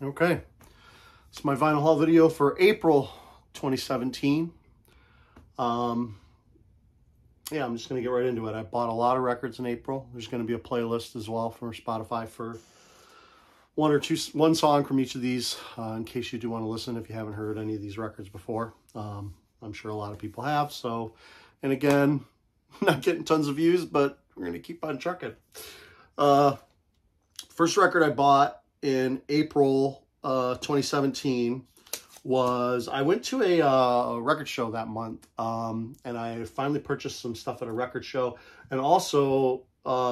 Okay, it's my vinyl haul video for April 2017. Yeah, I'm just going to get right into it. I bought a lot of records in April. There's going to be a playlist as well for Spotify for one song from each of these, in case you do want to listen if you haven't heard any of these records before. I'm sure a lot of people have. So, and again, not getting tons of views, but we're going to keep on trucking. First record I bought in April 2017 was, I went to a record show that month, and I finally purchased some stuff at a record show, and also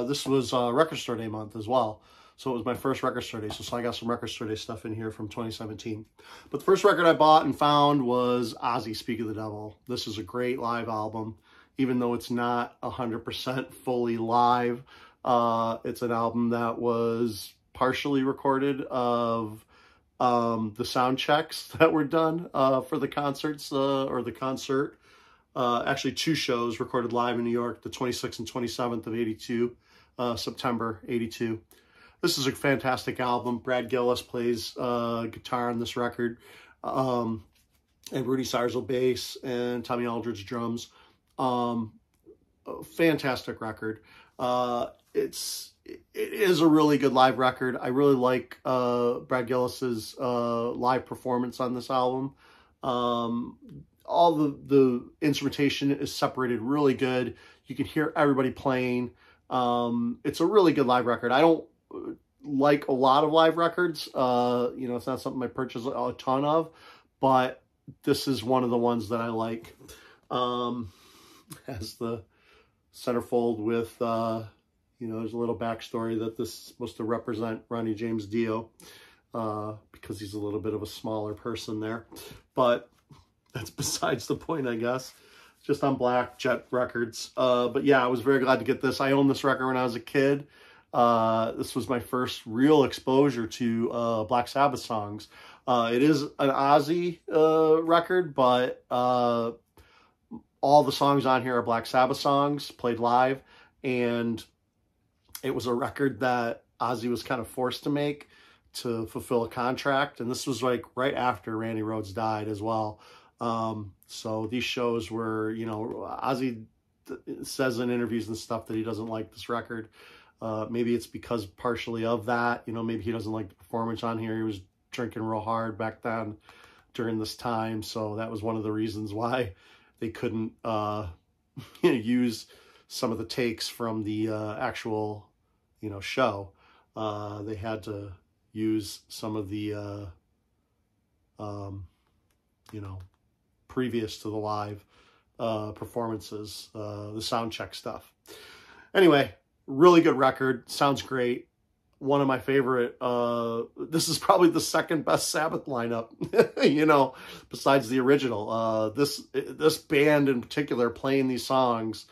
this was Record Store Day month as well, so it was my first Record Store Day, so I got some Record Store Day stuff in here from 2017. But the first record I bought and found was Ozzie, Speak of the Devil. This is a great live album, even though it's not 100% fully live. It's an album that was partially recorded of the sound checks that were done for the concerts, or the concert. Actually, two shows recorded live in New York, the 26th and 27th of 82, September 82. This is a fantastic album. Brad Gillis plays guitar on this record, and Rudy Sarzo bass, and Tommy Aldridge drums. A fantastic record. It is a really good live record. I really like Brad Gillis's live performance on this album. All the instrumentation is separated really good. You can hear everybody playing. It's a really good live record. I don't like a lot of live records. You know, it's not something I purchase a ton of, but this is one of the ones that I like. Has the centerfold with, you know, there's a little backstory that this is supposed to represent Ronnie James Dio, because he's a little bit of a smaller person there. But that's besides the point, I guess. Just on Black Jet Records. But yeah, I was very glad to get this. I owned this record when I was a kid. This was my first real exposure to Black Sabbath songs. It is an Ozzie record, but all the songs on here are Black Sabbath songs played live, and it was a record that Ozzie was kind of forced to make to fulfill a contract, and this was like right after Randy Rhoads died as well. So these shows were, you know, Ozzie says in interviews and stuff that he doesn't like this record. Maybe it's because partially of that, you know, maybe he doesn't like the performance on here. He was drinking real hard back then during this time, so that was one of the reasons why they couldn't use some of the takes from the actual, you know, show. They had to use some of the, you know, previous to the live performances, the sound check stuff. Anyway, really good record. Sounds great. One of my favorite, this is probably the second best Sabbath lineup, you know, besides the original. This band in particular playing these songs,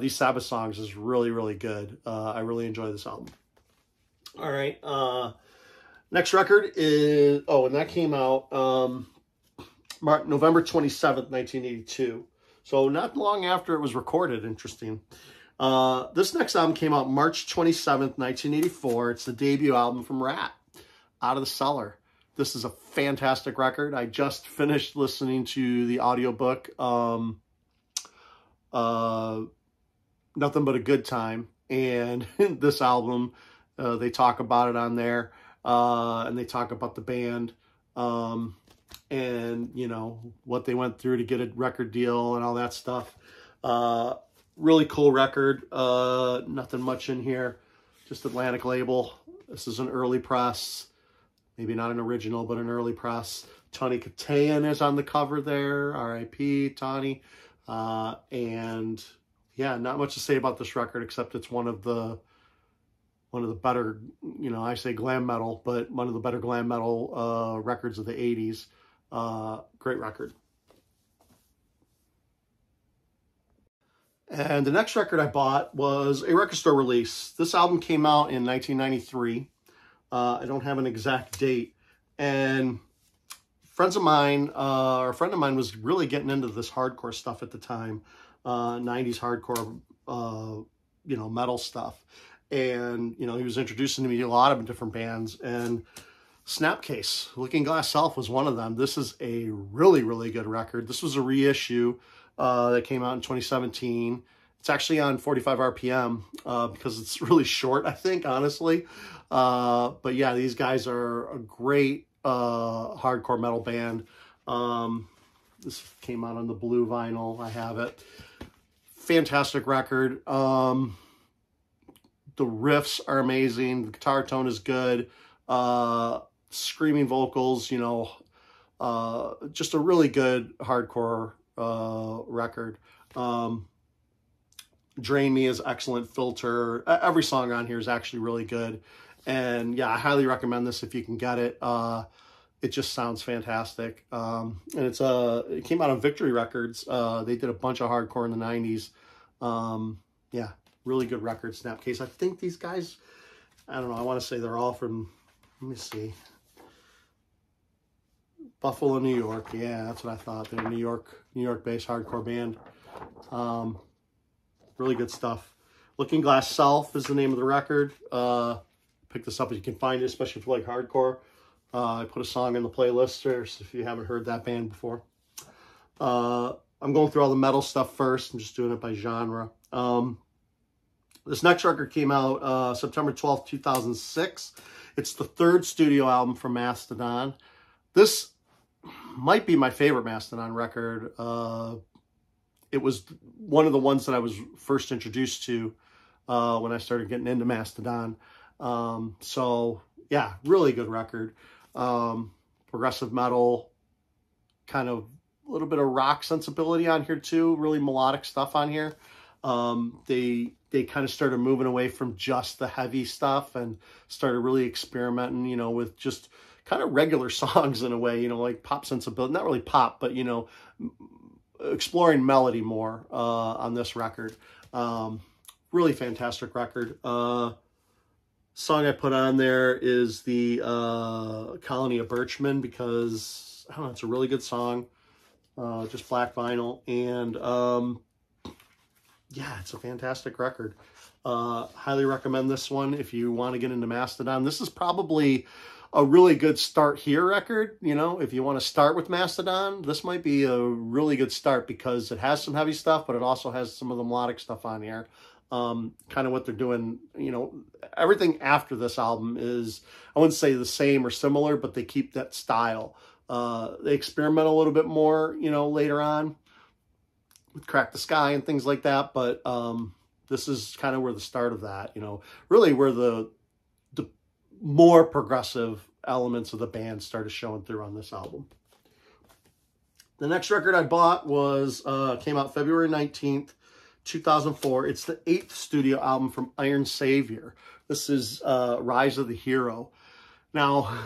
these Sabbath songs, is really, really good. I really enjoy this album. All right. Next record is, oh, and that came out November 27th, 1982. So not long after it was recorded, interesting. This next album came out March 27th, 1984. It's the debut album from Rat, Out of the Cellar. This is a fantastic record. I just finished listening to the audiobook, Nothing But a Good Time. And this album, they talk about it on there, and they talk about the band, and, you know, what they went through to get a record deal and all that stuff. Really cool record. Nothing much in here. Just Atlantic label. This is an early press. Maybe not an original, but an early press. Tony Katayan is on the cover there. R.I.P. Tony. And yeah, not much to say about this record, except it's one of the better, you know, I say glam metal, but one of the better glam metal records of the 80s. Great record. And the next record I bought was a record store release. This album came out in 1993. I don't have an exact date. And friends of mine, or a friend of mine was really getting into this hardcore stuff at the time. 90s hardcore, you know, metal stuff. And, you know, he was introducing me to a lot of different bands. And Snapcase, Looking Glass Self was one of them. This is a really, really good record. This was a reissue that came out in 2017. It's actually on 45 RPM because it's really short, I think, honestly. But yeah, these guys are a great hardcore metal band. This came out on the blue vinyl. I have it. Fantastic record. The riffs are amazing. The guitar tone is good. Screaming vocals, you know, just a really good hardcore record. Drain Me is excellent. Filter. Every song on here is actually really good. And yeah, I highly recommend this if you can get it. It just sounds fantastic. And it came out on Victory Records. They did a bunch of hardcore in the 90s. Yeah, really good record, Snapcase. I think these guys, I don't know, I want to say they're all from, let me see, Buffalo, New York. Yeah, that's what I thought. They're a New York-based hardcore band. Really good stuff. Looking Glass Self is the name of the record. Pick this up if you can find it, especially if you like hardcore. I put a song in the playlist there, so if you haven't heard that band before. I'm going through all the metal stuff first. I'm just doing it by genre. This next record came out September 12th, 2006. It's the third studio album from Mastodon. This might be my favorite Mastodon record. It was one of the ones that I was first introduced to when I started getting into Mastodon. So yeah, really good record. Progressive metal, kind of a little bit of rock sensibility on here too. Really melodic stuff on here. They kind of started moving away from just the heavy stuff and started really experimenting, you know, with just kind of regular songs in a way, you know, like pop sensibility, not really pop, but, you know, exploring melody more on this record. Really fantastic record. Song I put on there is the Colony of Birchman because, I don't know, it's a really good song. Just black vinyl. And yeah, it's a fantastic record. Highly recommend this one if you want to get into Mastodon. This is probably a really good start here record. You know, if you want to start with Mastodon, this might be a really good start because it has some heavy stuff, but it also has some of the melodic stuff on here. Kind of what they're doing, you know, everything after this album is, I wouldn't say the same or similar, but they keep that style. They experiment a little bit more, you know, later on with Crack the Sky and things like that. But this is kind of where the start of that, you know, really where the more progressive elements of the band started showing through on this album. The next record I bought was, came out February 19th, 2004. It's the 8th studio album from Iron Savior. This is Rise of the Hero. Now,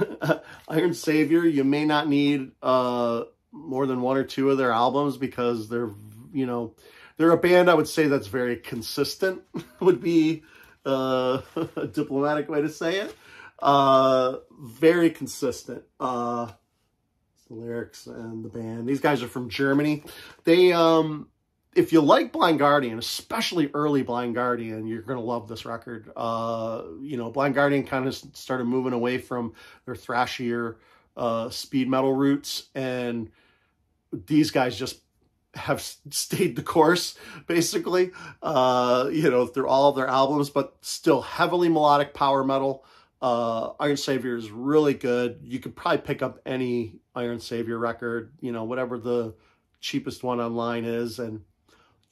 Iron Savior, you may not need more than one or two of their albums because they're, you know, they're a band I would say that's very consistent, would be a diplomatic way to say it. Very consistent. The lyrics and the band. These guys are from Germany. They, if you like Blind Guardian, especially early Blind Guardian, you're going to love this record. You know, Blind Guardian kind of started moving away from their thrashier speed metal roots, and these guys just have stayed the course, basically, you know, through all of their albums, but still heavily melodic power metal. Iron Savior is really good. You could probably pick up any Iron Savior record, you know, whatever the cheapest one online is, and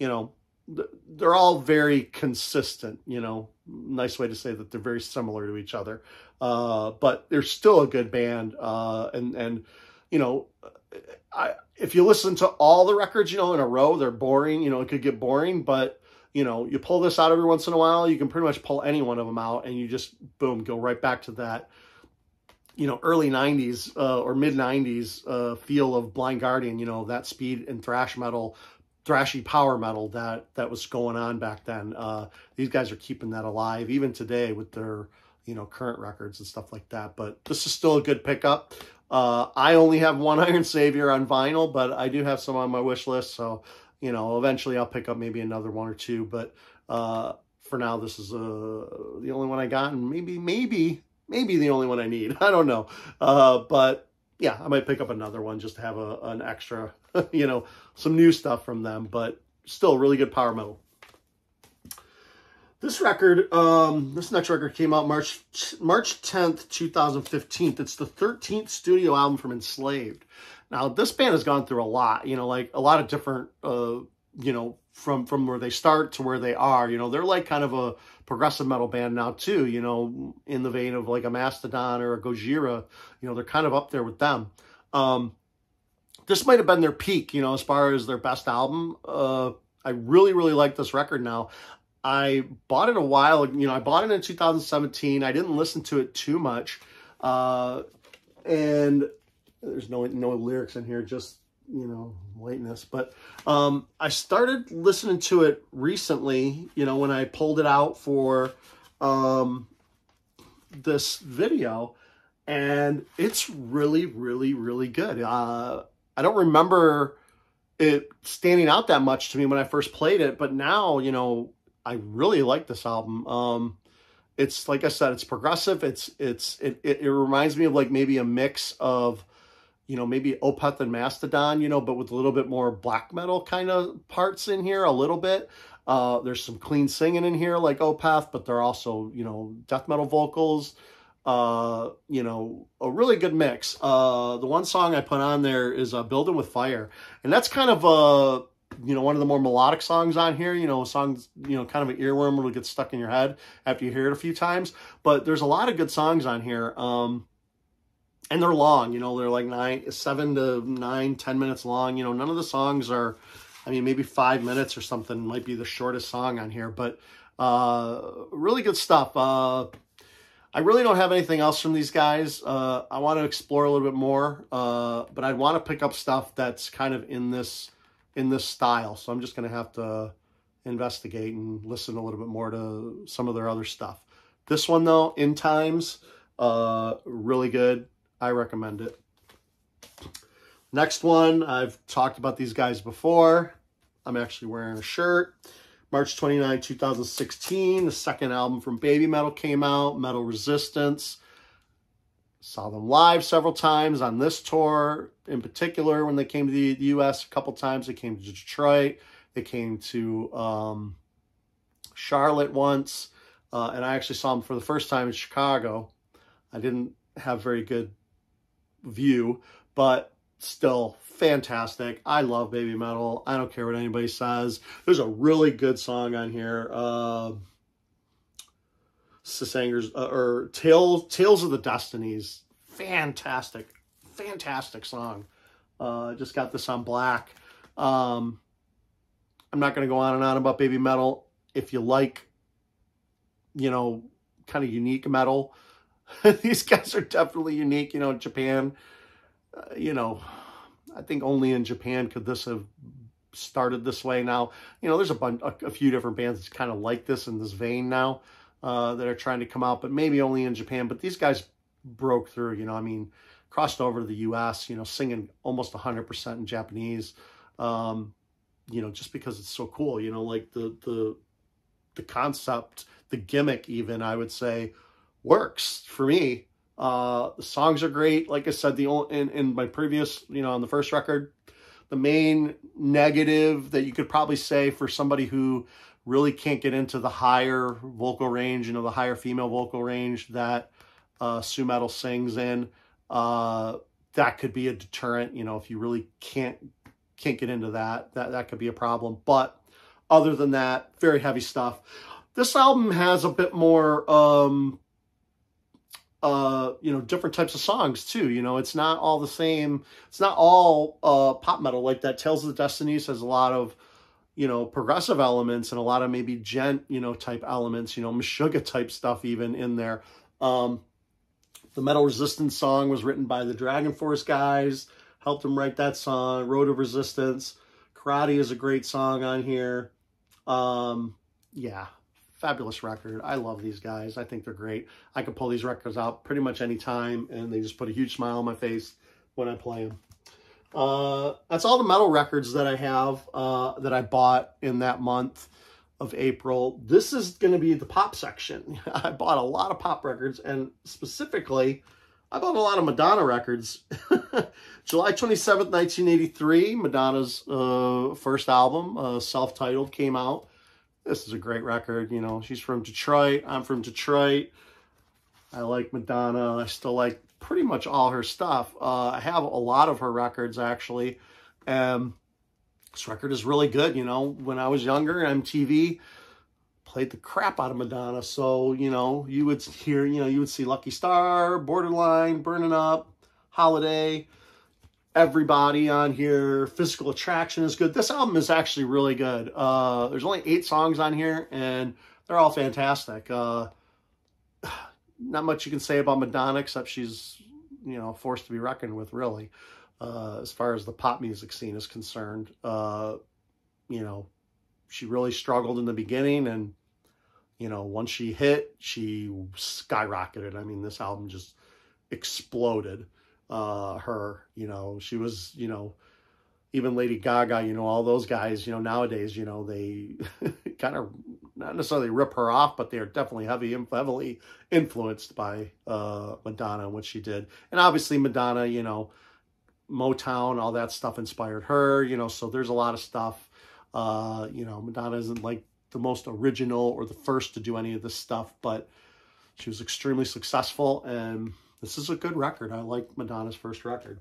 you know, they're all very consistent, you know, nice way to say that they're very similar to each other. But they're still a good band. And you know, if you listen to all the records, you know, in a row, they're boring, you know, it could get boring, but you know, you pull this out every once in a while, you can pretty much pull any one of them out and you just, boom, go right back to that, you know, early 90s or mid 90s feel of Blind Guardian, you know, that speed and thrash metal, thrashy power metal that was going on back then. These guys are keeping that alive even today with their, you know, current records and stuff like that. But this is still a good pickup. I only have one Iron Savior on vinyl, but I do have some on my wish list. So, you know, eventually I'll pick up maybe another one or two. But for now, this is the only one I got. And maybe maybe the only one I need. I don't know. But yeah, I might pick up another one just to have an extra, you know, some new stuff from them, but still really good power metal. This record, this next record came out March 10th, 2015. It's the 13th studio album from Enslaved. Now, this band has gone through a lot, you know, like a lot of different, you know, from where they start to where they are. You know, they're like kind of a progressive metal band now too, you know, in the vein of like a Mastodon or a Gojira. You know, they're kind of up there with them. This might have been their peak, you know, as far as their best album. I really, really like this record now. I bought it a while, you know, I bought it in 2017. I didn't listen to it too much. And there's no lyrics in here, just, you know, whiteness. But I started listening to it recently, you know, when I pulled it out for this video. And it's really, really, really good. I don't remember it standing out that much to me when I first played it. But now, you know, I really like this album. It's, like I said, it's progressive. It reminds me of like maybe a mix of, you know, maybe Opeth and Mastodon, you know, but with a little bit more black metal kind of parts in here, a little bit. There's some clean singing in here like Opeth, but they're also, you know, death metal vocals. You know, a really good mix. The one song I put on there is Building with Fire. And that's kind of you know, one of the more melodic songs on here, you know, songs, you know, kind of an earworm will get stuck in your head after you hear it a few times. But there's a lot of good songs on here. And they're long, you know, they're like 7 to 9, 10 minutes long. You know, none of the songs are, I mean, maybe 5 minutes or something might be the shortest song on here, but really good stuff. I really don't have anything else from these guys. I want to explore a little bit more, but I'd want to pick up stuff that's kind of in this style. So I'm just going to have to investigate and listen a little bit more to some of their other stuff. This one though, In Times, really good. I recommend it. Next one, I've talked about these guys before. I'm actually wearing a shirt. March 29, 2016, the second album from Babymetal came out, Metal Resistance. Saw them live several times on this tour. In particular, when they came to the U.S. a couple times, they came to Detroit. They came to Charlotte once. And I actually saw them for the first time in Chicago. I didn't have very good view, but still fantastic. I love Babymetal. I don't care what anybody says. There's a really good song on here. Sissanger's or Tales of the Destinies. Fantastic song. Just got this on black. I'm not going to go on and on about Babymetal. If you like, you know, kind of unique metal, these guys are definitely unique. You know, in Japan, you know, I think only in Japan could this have started this way. Now, you know, there's a few different bands that's kind of like this in this vein now that are trying to come out, but maybe only in Japan. But these guys broke through, you know, I mean, crossed over to the U.S., you know, singing almost 100% in Japanese, you know, just because it's so cool, you know, like the concept, the gimmick even, I would say, works for me. The songs are great. Like I said, in my previous, you know, on the first record, the main negative that you could probably say for somebody who really can't get into the higher vocal range, you know, the higher female vocal range that Sue Metal sings in, that could be a deterrent. You know, if you really can't get into that could be a problem. But other than that, very heavy stuff. This album has a bit more, you know, different types of songs too. You know, it's not all the same. It's not all pop metal like that. Tales of the Destinies has a lot of, you know, progressive elements and a lot of maybe gent, you know, type elements, you know, Meshuggah type stuff even in there. The Metal Resistance song was written by the Dragon Force guys, helped them write that song. Road of Resistance. Karate is a great song on here. Yeah, fabulous record. I love these guys. I think they're great. I can pull these records out pretty much any time, and they just put a huge smile on my face when I play them. That's all the metal records that I have, that I bought in that month. of April. This is going to be the pop section. I bought a lot of pop records, and specifically, I bought a lot of Madonna records. July 27th, 1983, Madonna's first album, self-titled, came out. This is a great record. You know, she's from Detroit. I'm from Detroit. I like Madonna. I still like pretty much all her stuff. I have a lot of her records, actually. This record is really good. You know, when I was younger, MTV played the crap out of Madonna. So, you know, you would hear, you know, you would see Lucky Star, Borderline, Burning Up, Holiday, everybody on here. Physical Attraction is good. This album is actually really good. There's only 8 songs on here, and they're all fantastic. Not much you can say about Madonna, except she's, you know, forced to be reckoned with, really, as far as the pop music scene is concerned. You know, she really struggled in the beginning, and, you know, once she hit, she skyrocketed. I mean, this album just exploded. Her, you know, she was, you know, even Lady Gaga, you know, all those guys, you know, nowadays, you know, they kind of not necessarily rip her off, but they're definitely heavily influenced by Madonna and what she did. And obviously Madonna, you know, Motown, all that stuff inspired her, you know, so there's a lot of stuff. You know, Madonna isn't like the most original or the first to do any of this stuff, but she was extremely successful, and this is a good record. I like Madonna's first record.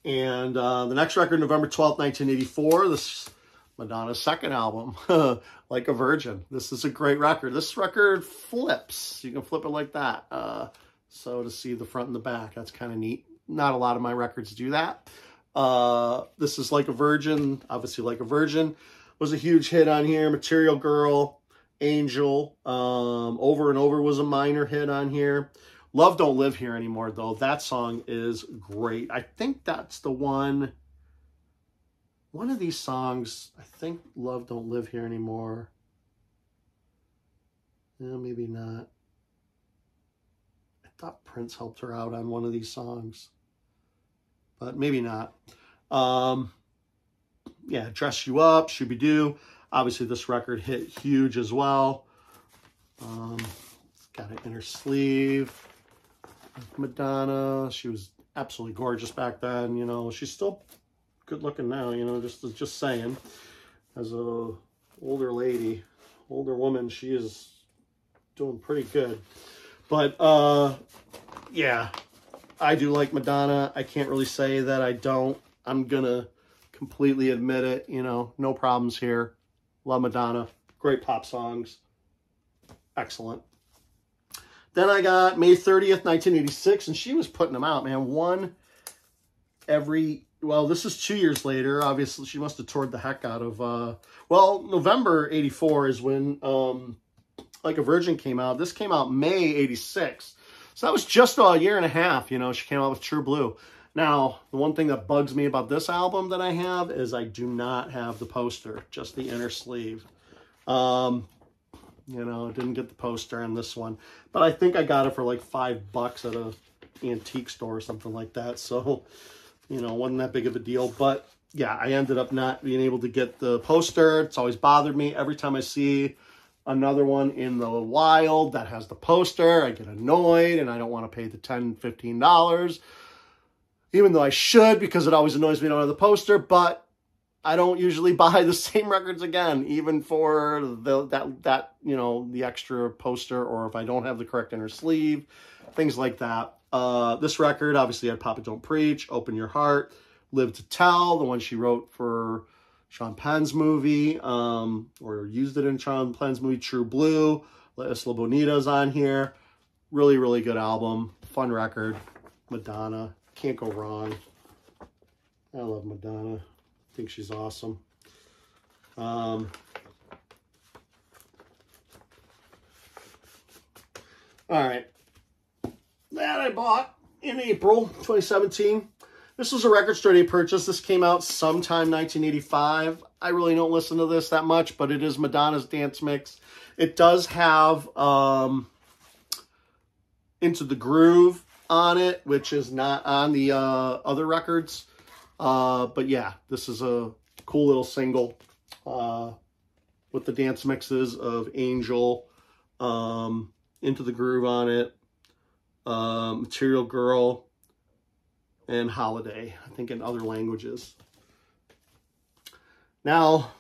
And the next record, November 12th, 1984, this Madonna's second album, Like a Virgin. This is a great record. This record flips. You can flip it like that. So to see the front and the back, that's kind of neat. Not a lot of my records do that. This is Like a Virgin. Obviously, Like a Virgin was a huge hit on here. Material Girl, Angel, Over and Over was a minor hit on here. Love Don't Live Here Anymore, though. That song is great. I think that's the one of these songs. I think Love Don't Live Here Anymore. Yeah, maybe not. I thought Prince helped her out on one of these songs, but maybe not. Yeah, Dress You Up, Shooby Doo. Obviously, this record hit huge as well. It's got an inner sleeve. Madonna, she was absolutely gorgeous back then. You know, she's still good looking now. You know, just saying. As a older lady, older woman, she is doing pretty good. But yeah, I do like Madonna. I can't really say that I don't. I'm gonna completely admit it. You know, no problems here. Love Madonna. Great pop songs. Excellent. Then I got May 30th, 1986, and she was putting them out, man. One every, well, this is 2 years later. Obviously, she must have toured the heck out of, well, November 84 is when Like a Virgin came out. This came out May 86. So that was just a year and a half, you know. She came out with True Blue. Now, the one thing that bugs me about this album that I have is I do not have the poster, just the inner sleeve. You know, I didn't get the poster on this one. But I think I got it for like $5 at a antique store or something like that. So, you know, wasn't that big of a deal. But, yeah, I ended up not being able to get the poster. It's always bothered me. Every time I see another one in the wild that has the poster, I get annoyed, and I don't want to pay the $10, $15. Even though I should, because it always annoys me I don't have the poster. But I don't usually buy the same records again, even for that you know, the extra poster, or if I don't have the correct inner sleeve, things like that. This record obviously had Papa Don't Preach, Open Your Heart, Live to Tell, the one she wrote for Sean Penn's movie, or used it in Sean Penn's movie, True Blue. La Isla Bonita's on here. Really, really good album. Fun record. Madonna. Can't go wrong. I love Madonna. I think she's awesome. All right. That I bought in April 2017. This was a record store day purchase. This came out sometime 1985. I really don't listen to this that much, but it is Madonna's Dance Mix. It does have Into the Groove on it, which is not on the other records. But yeah, this is a cool little single. with the dance mixes of Angel, Into the Groove on it, Material Girl, and Holiday, I think in other languages. Now,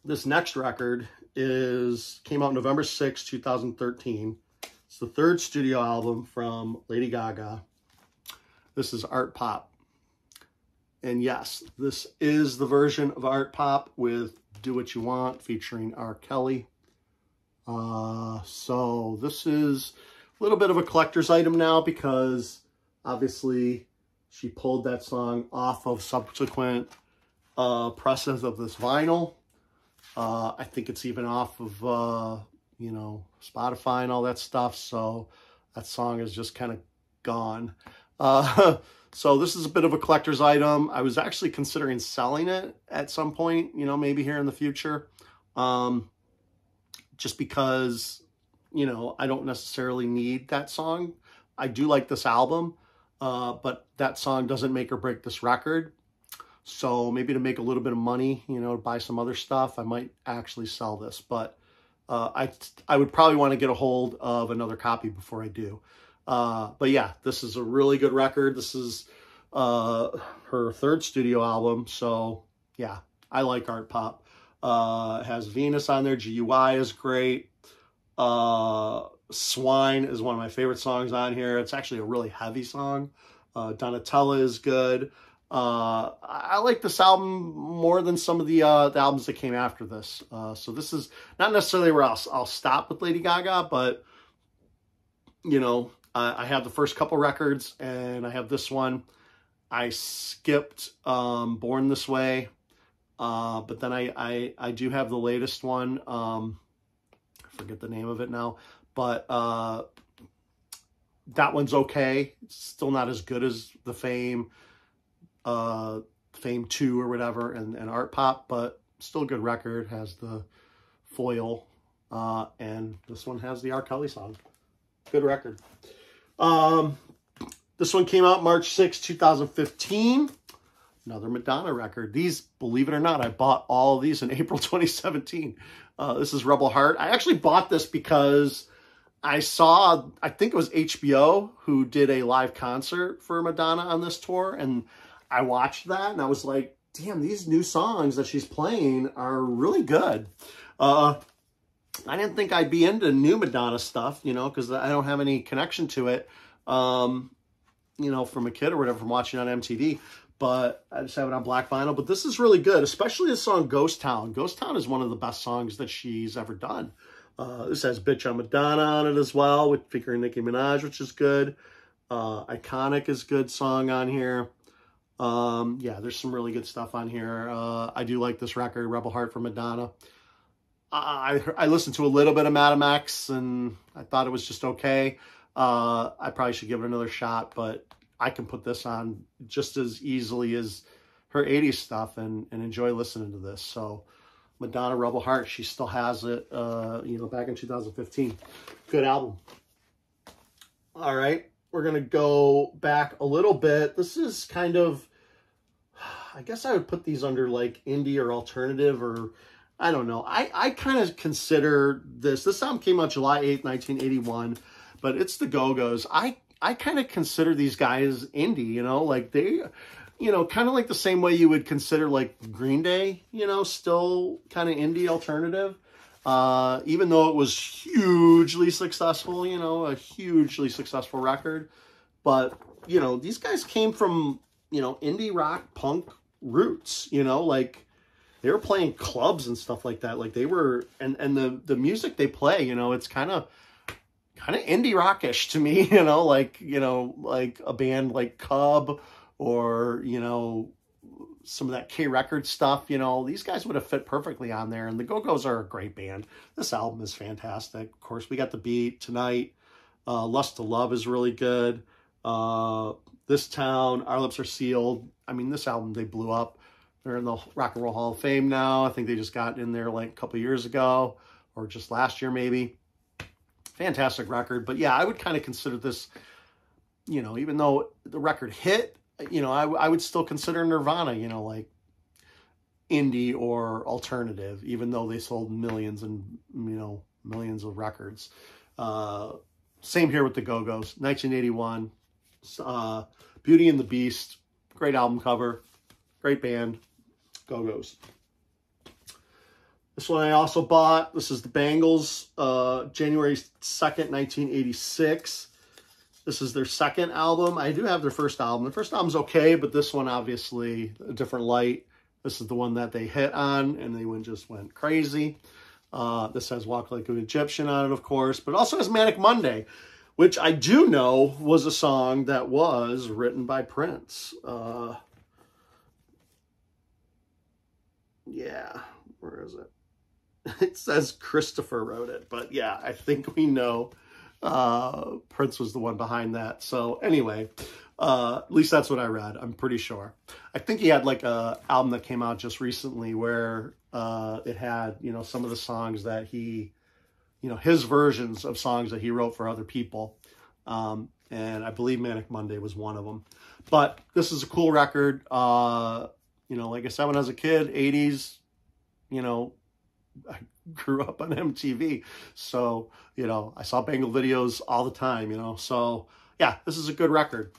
this next record came out November 6, 2013. It's the third studio album from Lady Gaga. This is Art Pop. And yes, this is the version of Art Pop with Do What You Want featuring R. Kelly. So this is a little bit of a collector's item now because obviously she pulled that song off of subsequent presses of this vinyl. I think it's even off of, you know, Spotify and all that stuff. So that song is just kind of gone. So this is a bit of a collector's item. I was actually considering selling it at some point, you know, maybe here in the future. Just because, you know, I don't necessarily need that song. I do like this album, but that song doesn't make or break this record. So maybe to make a little bit of money, you know, to buy some other stuff, I might actually sell this. But I would probably want to get a hold of another copy before I do. But yeah, this is a really good record. This is her third studio album. So yeah, I like Art Pop. It has Venus on there. GUI is great. Swine is one of my favorite songs on here. It's actually a really heavy song. Donatella is good. I like this album more than some of the albums that came after this. So this is not necessarily where I'll stop with Lady Gaga, but, you know, I have the first couple records and I have this one. I skipped Born This Way, but then I do have the latest one. I forget the name of it now, but that one's okay. It's still not as good as the Fame 2 or whatever, and Art Pop, but still a good record. Has the foil, and this one has the R. Kelly song. Good record. This one came out March 6, 2015. Another Madonna record. These, believe it or not, I bought all of these in April 2017. This is Rebel Heart. I actually bought this because I saw, I think it was HBO who did a live concert for Madonna on this tour, and I watched that and I was like, damn, these new songs that she's playing are really good. I didn't think I'd be into new Madonna stuff, you know, because I don't have any connection to it, you know, from a kid or whatever, from watching on MTV. But I just have it on black vinyl. But this is really good, especially the song Ghost Town. Ghost Town is one of the best songs that she's ever done. This has Bitch on Madonna on it as well, with featuring Nicki Minaj, which is good. Iconic is a good song on here. Yeah, there's some really good stuff on here. I do like this record, Rebel Heart from Madonna. I listened to a little bit of Madam X, and I thought it was just okay. I probably should give it another shot, but I can put this on just as easily as her 80s stuff and enjoy listening to this. So Madonna, Rebel Heart, she still has it, you know, back in 2015. Good album. All right, we're going to go back a little bit. This is kind of, I guess I would put these under like indie or alternative, or I don't know. I kind of consider this album came out July 8th, 1981, but it's the Go-Go's. I kind of consider these guys indie, you know, like they, you know, kind of like the same way you would consider like Green Day, you know, still kind of indie alternative. Even though it was hugely successful, you know, a hugely successful record. But, you know, these guys came from, you know, indie rock punk roots, you know, like they were playing clubs and stuff like that. Like they were, and the music they play, you know, it's kind of indie rockish to me, you know, like a band like Cub or, you know, some of that K Records stuff, you know, these guys would have fit perfectly on there. And the Go-Go's are a great band. This album is fantastic. Of course, we got The Beat, Tonight, Lust to Love is really good. This Town, Our Lips Are Sealed. I mean, this album, they blew up. They're in the Rock and Roll Hall of Fame now. I think they just got in there like a couple years ago or just last year maybe. Fantastic record. But yeah, I would kind of consider this, you know, even though the record hit, you know, I would still consider Nirvana, you know, like indie or alternative, even though they sold millions and, millions of records. Same here with the Go-Go's. 1981, Beauty and the Beast, great album cover, great band, Go-Go's. This one I also bought. This is the Bangles, January 2nd, 1986. This is their second album. I do have their first album. The first album's okay, but this one, obviously, a different light. This is the one that they hit on, and they just went crazy. This has Walk Like an Egyptian on it, of course, but it also has Manic Monday, which I do know was a song that was written by Prince. Yeah, where is it? It says Christopher wrote it, but yeah, I think we know Prince was the one behind that. So anyway, at least that's what I read. I'm pretty sure. I think he had like a album that came out just recently where it had, some of the songs that he, his versions of songs that he wrote for other people. And I believe Manic Monday was one of them. But this is a cool record. Like I said, when I was a kid, 80s, I grew up on MTV. So, I saw Bangle videos all the time, So, yeah, this is a good record.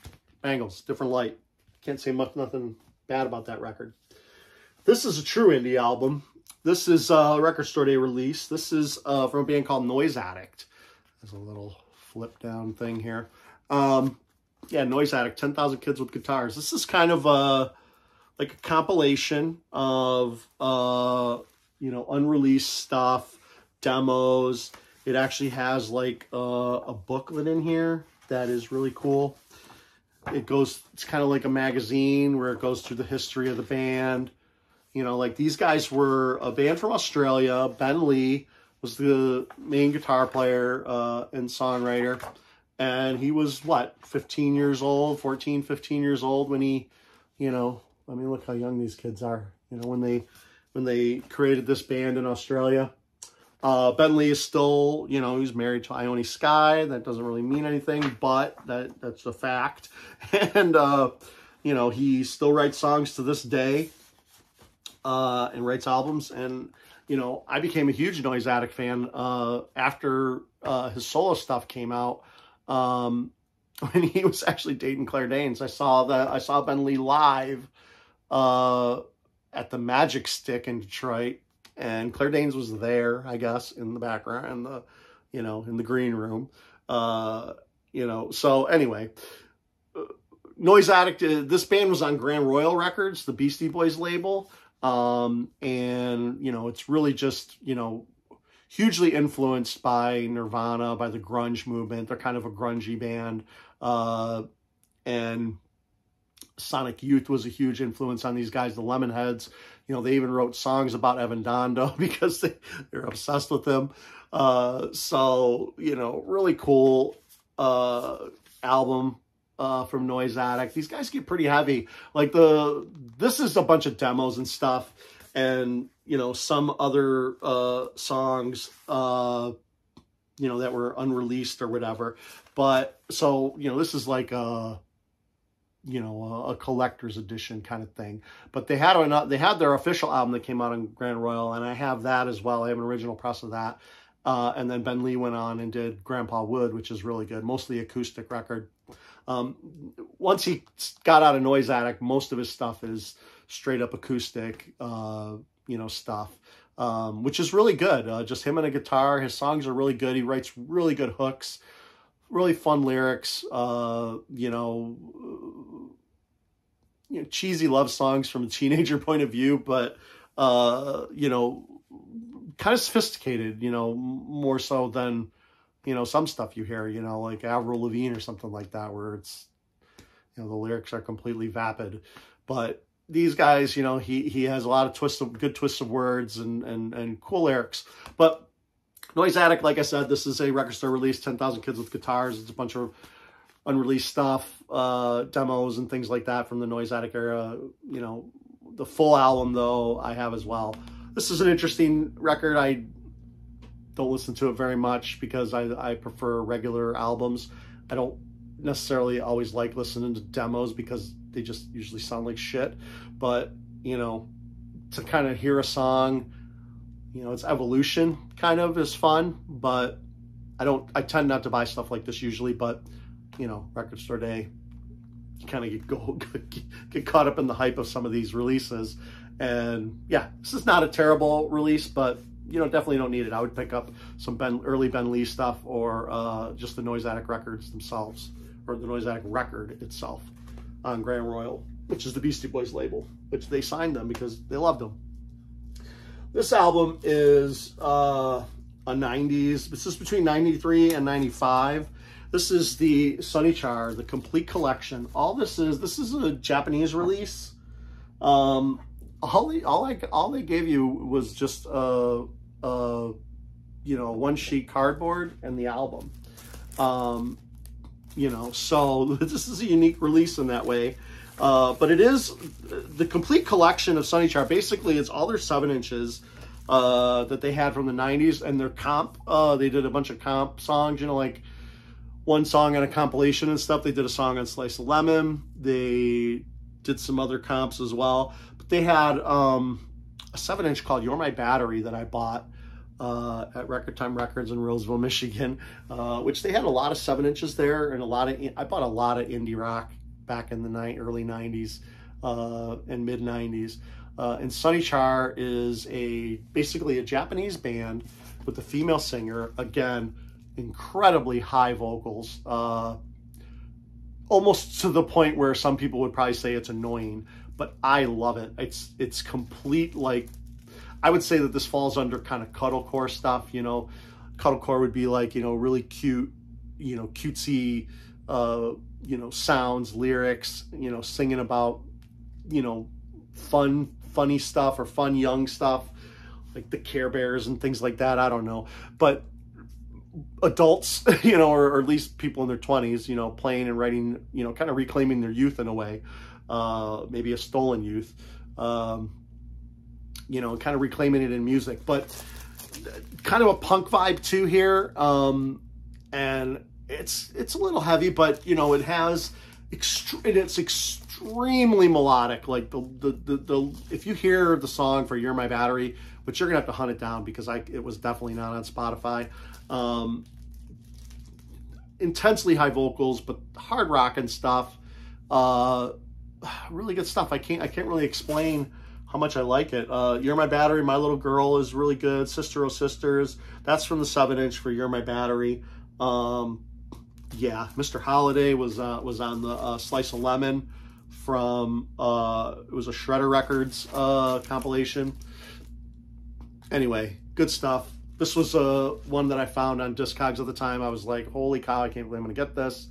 Bangles, different light. Can't say nothing bad about that record. This is a true indie album. This is a Record Store Day release. This is from a band called Noise Addict. There's a little flip down thing here. Yeah, Noise Addict, 10,000 Kids with Guitars. This is kind of like a compilation of unreleased stuff, demos. It actually has like a booklet in here that is really cool. It's kind of like a magazine where it goes through the history of the band. Like these guys were a band from Australia. Ben Lee was the main guitar player and songwriter. And he was, 15 years old, 14, 15 years old when he, look how young these kids are, when they created this band in Australia. Ben Lee is still, he's married to Ione Skye. That doesn't really mean anything, but that's a fact. And, he still writes songs to this day and writes albums. And, I became a huge Noise Addict fan after his solo stuff came out. When he was actually dating Claire Danes. I saw Ben Lee live at the Magic Stick in Detroit. And Claire Danes was there, I guess, in the background, in the green room. So anyway, Noise Addict, this band was on Grand Royal Records, the Beastie Boys label. And, it's really just, hugely influenced by Nirvana, by the grunge movement. They're kind of a grungy band. And Sonic Youth was a huge influence on these guys, the Lemonheads. They even wrote songs about Evan Dando because they're obsessed with him. So, really cool album from Noise Addict. These guys get pretty heavy. Like this is a bunch of demos and stuff. And, some other songs, that were unreleased or whatever. But, so, this is like a collector's edition kind of thing. But they had their official album that came out on Grand Royal, and I have that as well. I have an original press of that. And then Ben Lee went on and did Grandpa Wood, which is really good, mostly acoustic record. Once he got out of Noise Addict, most of his stuff is straight up acoustic, stuff, which is really good. Just him and a guitar. His songs are really good. He writes really good hooks, really fun lyrics, cheesy love songs from a teenager point of view, but, kind of sophisticated, more so than, some stuff you hear, like Avril Lavigne or something like that, where it's, the lyrics are completely vapid. But these guys, he has a lot of good twists of words and cool lyrics. But Noise Addict, like I said, this is a Record Store release, 10,000 Kids with Guitars. It's a bunch of unreleased stuff, demos and things like that from the Noise Addict era. The full album, though, I have as well. This is an interesting record. I don't listen to it very much because I prefer regular albums. I don't necessarily always like listening to demos because they just usually sound like shit. But, to kind of hear a song, you know, its evolution kind of is fun, but I tend not to buy stuff like this usually, but, you know, record store day, you kind of get caught up in the hype of some of these releases. And yeah, this is not a terrible release, but you know, definitely don't need it. I would pick up some early Ben Lee stuff, or just the Noise Attic records themselves, or the Noise Attic record itself on Grand Royal, which is the Beastie Boys label, which they signed them because they loved them. This album is a 90s. This is between 93 and 95. This is the Sonny Char, the complete collection. All this is a Japanese release. All they gave you was just you know, one sheet cardboard and the album. You know, so this is a unique release in that way. But it is the complete collection of Sonny Char. Basically, it's all their 7-inches that they had from the 90s, and their comp. They did a bunch of comp songs, you know, like one song on a compilation and stuff. They did a song on Slice of Lemon. They did some other comps as well. But they had a 7-inch called You're My Battery that I bought at Record Time Records in Roseville, Michigan, which they had a lot of 7-inches there, and I bought a lot of indie rock back in the early 90s and mid 90s. And Sonny Char is basically a Japanese band with a female singer. Again, incredibly high vocals, almost to the point where some people would probably say it's annoying, but I love it. It's complete, like, I would say that this falls under kind of cuddlecore stuff, you know. Cuddlecore would be like, you know, really cute, you know, cutesy, you know, sounds, lyrics, you know, singing about, you know, funny stuff or fun young stuff, like the Care Bears and things like that. I don't know. But adults, you know, or at least people in their 20s, you know, playing and writing, you know, kind of reclaiming their youth in a way, maybe a stolen youth, you know, kind of reclaiming it in music, but kind of a punk vibe too here. And it's a little heavy, but you know, it has it's extremely melodic. Like the if you hear the song for You're My Battery, but you're gonna have to hunt it down because it was definitely not on Spotify. Intensely high vocals, but hard rock and stuff. Really good stuff. I can't really explain how much I like it. You're My Battery, My Little Girl is really good. Sister Oh Sisters, that's from the 7-inch for You're My Battery. Yeah, Mr. Holiday was on the Slice of Lemon from it was a Shredder Records compilation. Anyway, good stuff. This was one that I found on Discogs at the time. I was like, holy cow, I can't believe I'm gonna get this.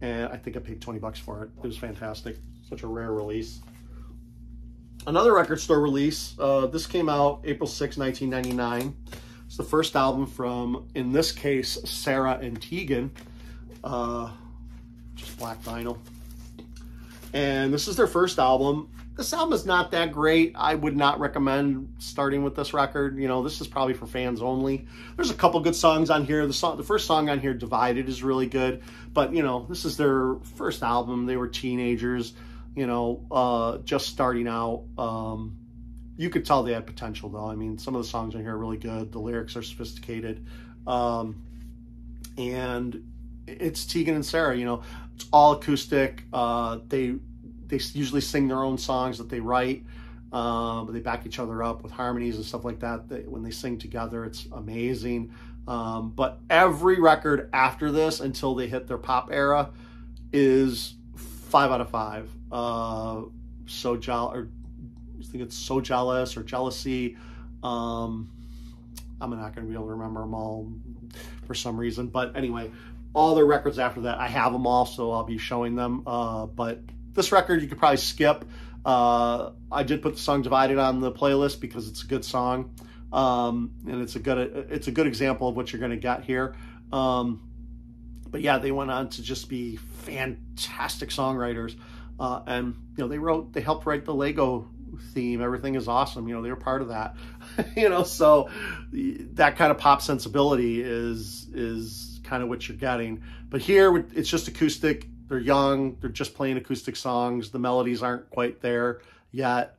And I think I paid 20 bucks for it. It was fantastic. Such a rare release. Another record store release. This came out April 6, 1999. It's the first album from, in this case, Sarah and Tegan. Just black vinyl. And this is their first album. This album is not that great. I would not recommend starting with this record. You know, this is probably for fans only. There's a couple good songs on here. The first song on here, Divided, is really good. But, you know, this is their first album. They were teenagers, you know, just starting out. You could tell they had potential, though. I mean, some of the songs on here are really good. The lyrics are sophisticated. And it's Tegan and Sarah, you know. It's all acoustic. They usually sing their own songs that they write, but they back each other up with harmonies and stuff like that. When they sing together, it's amazing. But every record after this, until they hit their pop era, is 5 out of 5. So Jealous, I think it's So Jealous or Jealousy. I'm not going to be able to remember them all for some reason. But anyway, all the records after that, I have them all, so I'll be showing them. But this record you could probably skip. I did put the song Divided on the playlist because it's a good song, and it's a good example of what you're going to get here. But yeah, they went on to just be fantastic songwriters, and you know they helped write the Lego theme. Everything is awesome. You know, they were part of that. You know, so that kind of pop sensibility is kind of what you're getting. But here it's just acoustic. They're young. They're just playing acoustic songs. The melodies aren't quite there yet.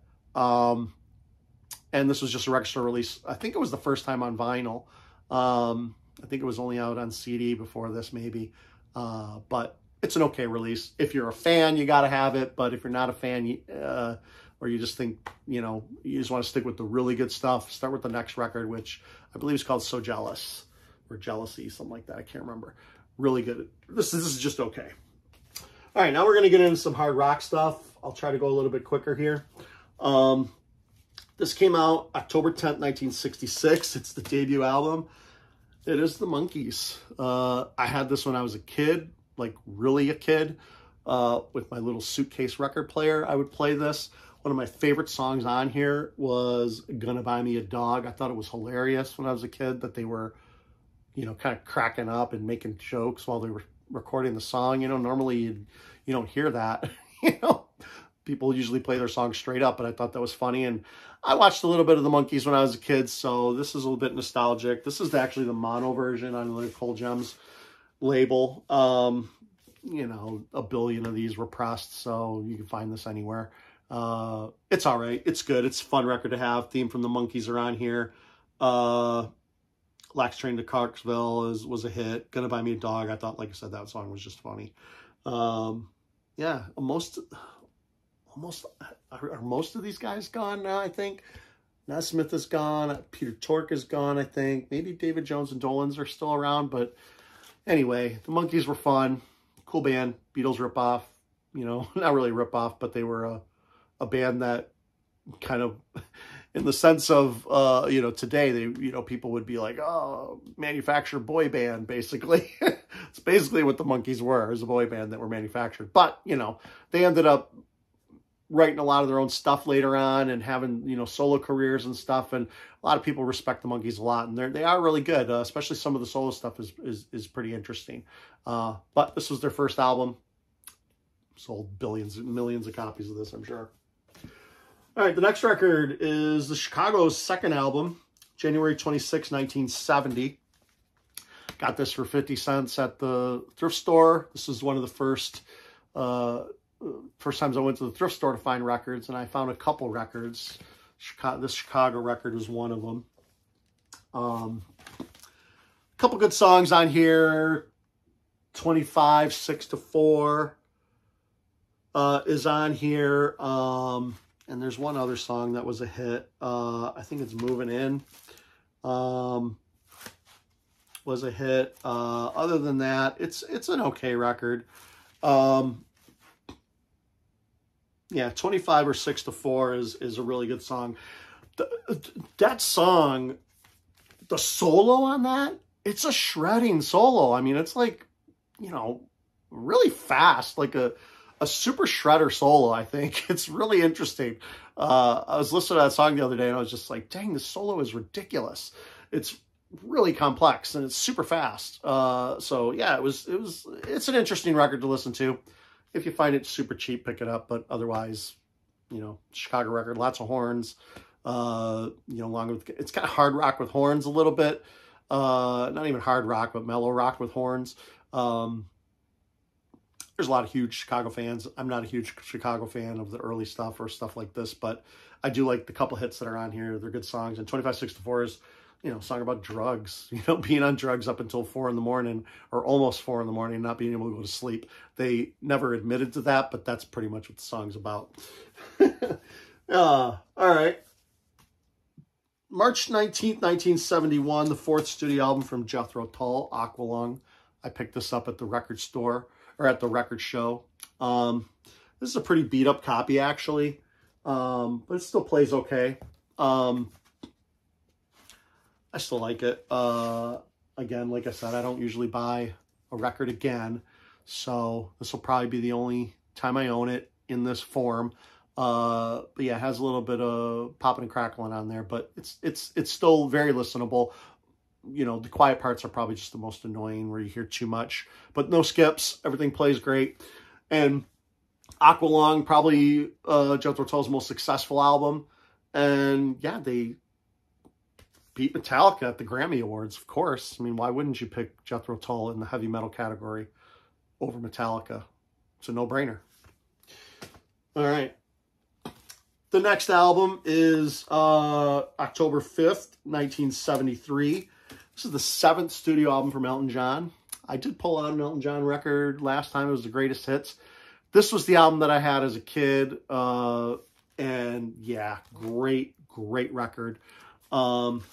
And this was just a record store release. I think it was the first time on vinyl. I think it was only out on CD before this, maybe. But it's an okay release. If you're a fan, you got to have it. But if you're not a fan, or you just think, you know, you just want to stick with the really good stuff, start with the next record, which I believe is called So Jealous, or Jealousy, something like that. I can't remember. Really good. This is just okay. All right, now we're going to get into some hard rock stuff. I'll try to go a little bit quicker here. This came out October 10th, 1966. It's the debut album. It is the Monkees. I had this when I was a kid, like really a kid, with my little suitcase record player. I would play this. One of my favorite songs on here was Gonna Buy Me a Dog. I thought it was hilarious when I was a kid that they were, you know, kind of cracking up and making jokes while they were recording the song. You know, normally you don't hear that. You know, people usually play their songs straight up, but I thought that was funny. And I watched a little bit of the Monkees when I was a kid, so this is a little bit nostalgic. This is actually the mono version on the Cold Gems label. You know, a billion of these were pressed, so you can find this anywhere. It's all right. It's good. It's a fun record to have. Theme from the Monkees are on here. Lax Train to Clarksville was a hit. Gonna Buy Me a Dog. I thought, like I said, that song was just funny. Yeah, most of these guys gone now, I think. Nesmith is gone. Peter Tork is gone, I think. Maybe David Jones and Dolenz are still around, but anyway, the Monkees were fun. Cool band. Beatles ripoff. You know, not really ripoff, but they were a band that kind of, in the sense of, you know, today, people would be like, oh, manufactured boy band, basically. It's basically what the Monkees were, as a boy band that were manufactured. But, you know, they ended up writing a lot of their own stuff later on and having, you know, solo careers and stuff. And a lot of people respect the Monkees a lot. And they are really good, especially some of the solo stuff is pretty interesting. But this was their first album. Sold billions and millions of copies of this, I'm sure. All right, the next record is the Chicago's second album, January 26, 1970. Got this for 50 cents at the thrift store. This is one of the first times I went to the thrift store to find records, and I found a couple records. This Chicago record was one of them. A couple good songs on here. 25, 6-4 is on here. And there's one other song that was a hit. I think it's Moving In. Was a hit. Other than that, it's an okay record. Yeah, 25 or 6-4 is a really good song. That song, the solo on that, it's a shredding solo. I mean, it's like, you know, really fast, like a super shredder solo, I think. It's really interesting. I was listening to that song the other day, and I was just like, dang, this solo is ridiculous. It's really complex, and it's super fast. So, yeah, it's an interesting record to listen to. If you find it super cheap, pick it up. But otherwise, you know, Chicago record, lots of horns. You know, along with, it's kind of hard rock with horns a little bit. Not even hard rock, but mellow rock with horns. There's a lot of huge Chicago fans. I'm not a huge Chicago fan of the early stuff or stuff like this, but I do like the couple hits that are on here. They're good songs. And 25, 6-4 is, you know, a song about drugs, you know, being on drugs up until 4 in the morning or almost 4 in the morning, not being able to go to sleep. They never admitted to that, but that's pretty much what the song's about. All right. March 19th, 1971, the fourth studio album from Jethro Tull, Aqualung. I picked this up at the record store, or at the record show. This is a pretty beat up copy, actually, but it still plays okay. I still like it. Again, like I said, I don't usually buy a record again, so this will probably be the only time I own it in this form. But yeah, it has a little bit of popping and crackling on there, but it's still very listenable. You know, the quiet parts are probably just the most annoying, where you hear too much, but no skips. Everything plays great. And Aqualung, probably Jethro Tull's most successful album. And yeah, they beat Metallica at the Grammy Awards, of course. I mean, why wouldn't you pick Jethro Tull in the heavy metal category over Metallica? It's a no-brainer. All right. The next album is October 5th, 1973. This is the 7th studio album from Elton John. I did pull out an Elton John record last time. It was the greatest hits. This was the album that I had as a kid. And yeah, great record. Triple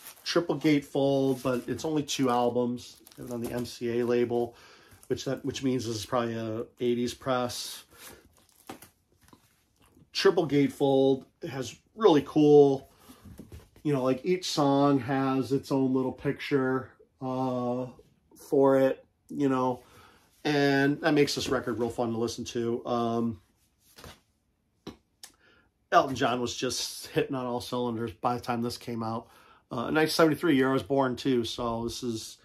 gatefold, but it's only 2 albums. It's on the MCA label, which means this is probably a 80s press. Triple gatefold. It has really cool, you know, like each song has its own little picture for it, you know, and that makes this record real fun to listen to. Elton John was just hitting on all cylinders by the time this came out. 1973, year I was born too, so this is,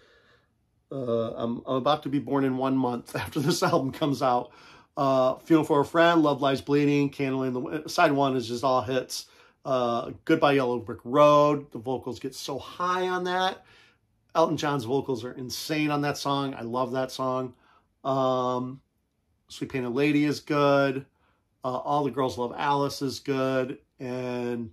I'm about to be born in 1 month after this album comes out. Funeral for a Friend, Love Lies Bleeding, Candle in the Wind. Side 1 is just all hits. Goodbye Yellow Brick Road. The vocals get so high on that. Elton John's vocals are insane on that song. I love that song. Sweet Painted Lady is good. All the Girls Love Alice is good. And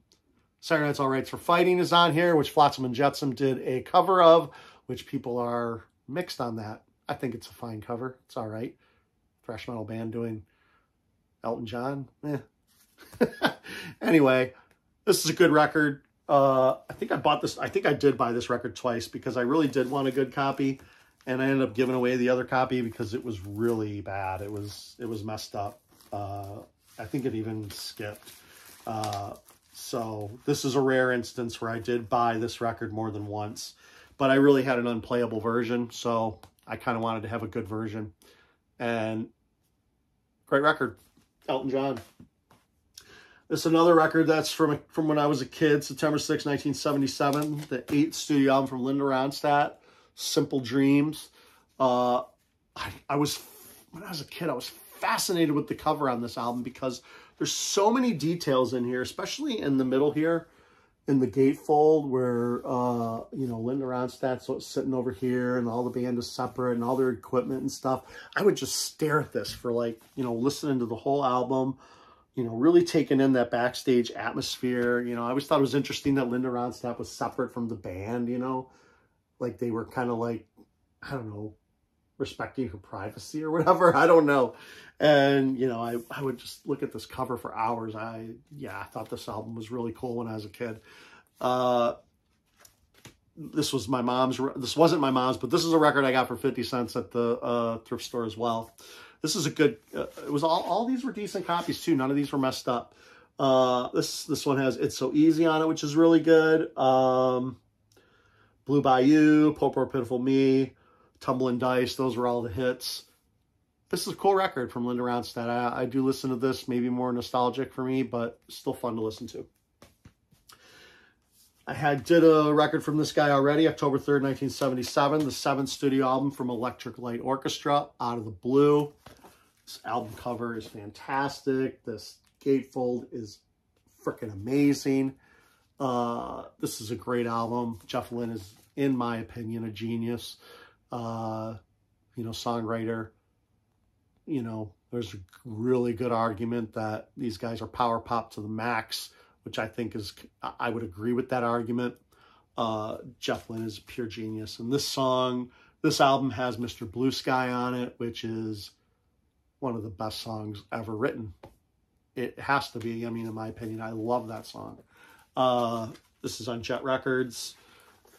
Saturday Night's All Right for Fighting is on here, which Flotsam and Jetsam did a cover of, which people are mixed on that. I think it's a fine cover. It's all right. Thrash metal band doing Elton John. Anyway, this is a good record. I think I did buy this record twice because I really did want a good copy, and I ended up giving away the other copy because it was really bad. It was messed up. I think it even skipped. So this is a rare instance where I did buy this record more than once, but I really had an unplayable version, so I kind of wanted to have a good version. And great record, Elton John. This is another record that's from when I was a kid, September 6, 1977, the 8th studio album from Linda Ronstadt, Simple Dreams. When I was a kid, I was fascinated with the cover on this album because there's so many details in here, especially in the middle here, in the gatefold where, you know, Linda Ronstadt's sitting over here and all the band is separate and all their equipment and stuff. I would just stare at this for like, you know, listening to the whole album, you know, really taking in that backstage atmosphere. You know, I always thought it was interesting that Linda Ronstadt was separate from the band, you know, like they were kind of like, I don't know, respecting her privacy or whatever. I don't know. And, you know, I would just look at this cover for hours. I thought this album was really cool when I was a kid. This was my mom's. This wasn't my mom's, but this is a record I got for 50 cents at the thrift store as well. This is a good, it was all these were decent copies too. None of these were messed up. This one has It's So Easy on it, which is really good. Blue Bayou, Poor Poor Pitiful Me, Tumbling Dice. Those were all the hits. This is a cool record from Linda Ronstadt. I do listen to this, maybe more nostalgic for me, but still fun to listen to. I did a record from this guy already, October 3rd, 1977, the 7th studio album from Electric Light Orchestra, Out of the Blue. This album cover is fantastic. This gatefold is freaking amazing. This is a great album. Jeff Lynne is, in my opinion, a genius. You know, songwriter. You know, there's a really good argument that these guys are power pop to the max, which I think is, I would agree with that argument. Jeff Lynne is a pure genius. And this album has Mr. Blue Sky on it, which is one of the best songs ever written. It has to be, I mean, in my opinion, I love that song. This is on Jet Records.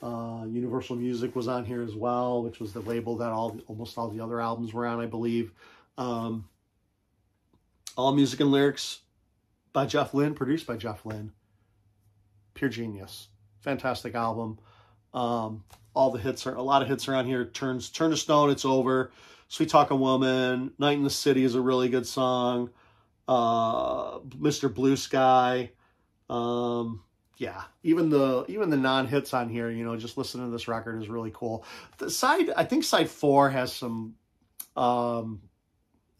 Universal Music was on here as well, which was the label that almost all the other albums were on, I believe. All music and lyrics by Jeff Lynne, produced by Jeff Lynne. Pure genius. Fantastic album. A lot of hits are on here. Turn to Stone, It's Over. Sweet Talking Woman. Night in the City is a really good song. Mr. Blue Sky. Yeah, even the non-hits on here, you know, just listening to this record is really cool. I think side 4 has some,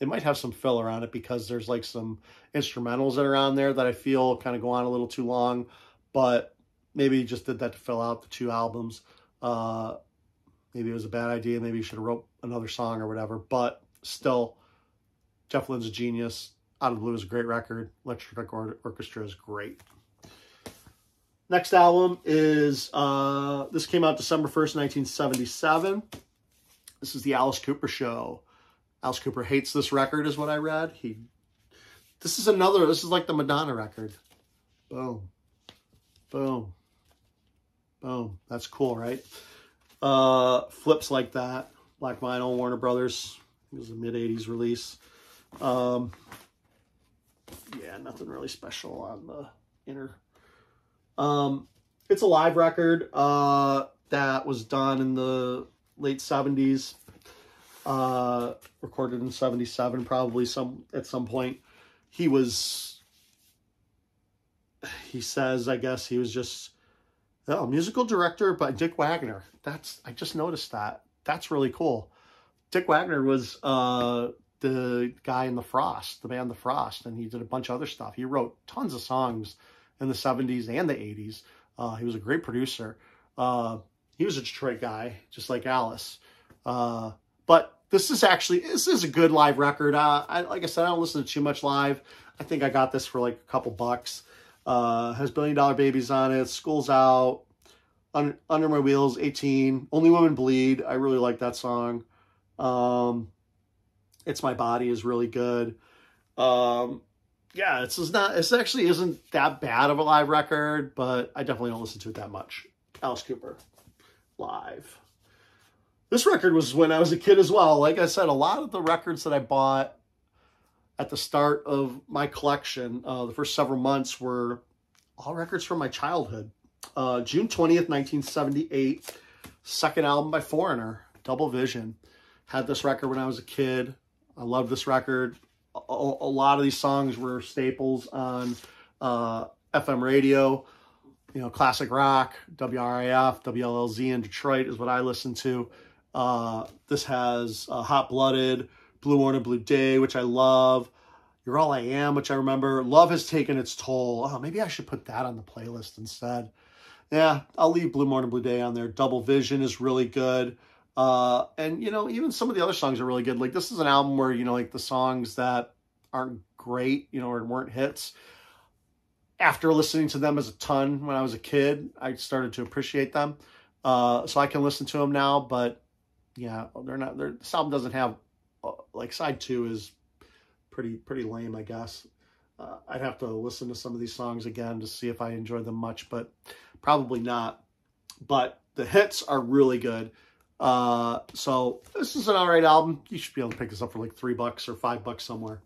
it might have some filler on it because there's like some instrumentals that are on there that I feel kind of go on a little too long, but maybe he just did that to fill out the 2 albums. Maybe it was a bad idea. Maybe he should have wrote another song or whatever, but still, Jeff Lynne's a genius. Out of the Blue is a great record. Electric Orchestra is great. Next album is, this came out December 1st, 1977. This is the Alice Cooper Show. Alice Cooper hates this record is what I read. This is like the Madonna record. Boom. Boom. Boom. That's cool, right? Flips like that. Black Vinyl, Warner Brothers. It was a mid-80s release. Yeah, nothing really special on the inner. It's a live record that was done in the late 70s. Recorded in 77, probably at some point. He says, I guess he was just musical director by Dick Wagner. I just noticed that. That's really cool. Dick Wagner was the guy in the band The Frost, and he did a bunch of other stuff. He wrote tons of songs in the 70s and the 80s. He was a great producer. He was a Detroit guy, just like Alice. But this is a good live record. Like I said, I don't listen to too much live. I think I got this for like a couple bucks. Has $1 Billion Babies on it. School's Out. Under My Wheels, 18. Only Women Bleed. I really like that song. It's My Body is really good. Yeah, it actually isn't that bad of a live record, but I definitely don't listen to it that much. Alice Cooper, live. This record was when I was a kid as well. Like I said, a lot of the records that I bought at the start of my collection, the first several months, were all records from my childhood. June 20th, 1978, second album by Foreigner, Double Vision. Had this record when I was a kid. I love this record. A lot of these songs were staples on FM radio. You know, classic rock, WRIF, WLLZ in Detroit is what I listen to. This has Hot Blooded, Blue Morning, Blue Day, which I love. You're All I Am, which I remember. Love Has Taken Its Toll. Oh, maybe I should put that on the playlist instead. Yeah, I'll leave Blue Morning, Blue Day on there. Double Vision is really good. And, you know, even some of the other songs are really good. Like, this is an album where, you know, like the songs that aren't great, you know, or weren't hits, after listening to them as a ton when I was a kid, I started to appreciate them. So I can listen to them now, but yeah, this album doesn't have, like, side 2 is pretty lame, I guess. I'd have to listen to some of these songs again to see if I enjoy them much, but probably not. But the hits are really good. So this is an alright album. You should be able to pick this up for like $3 or $5 somewhere.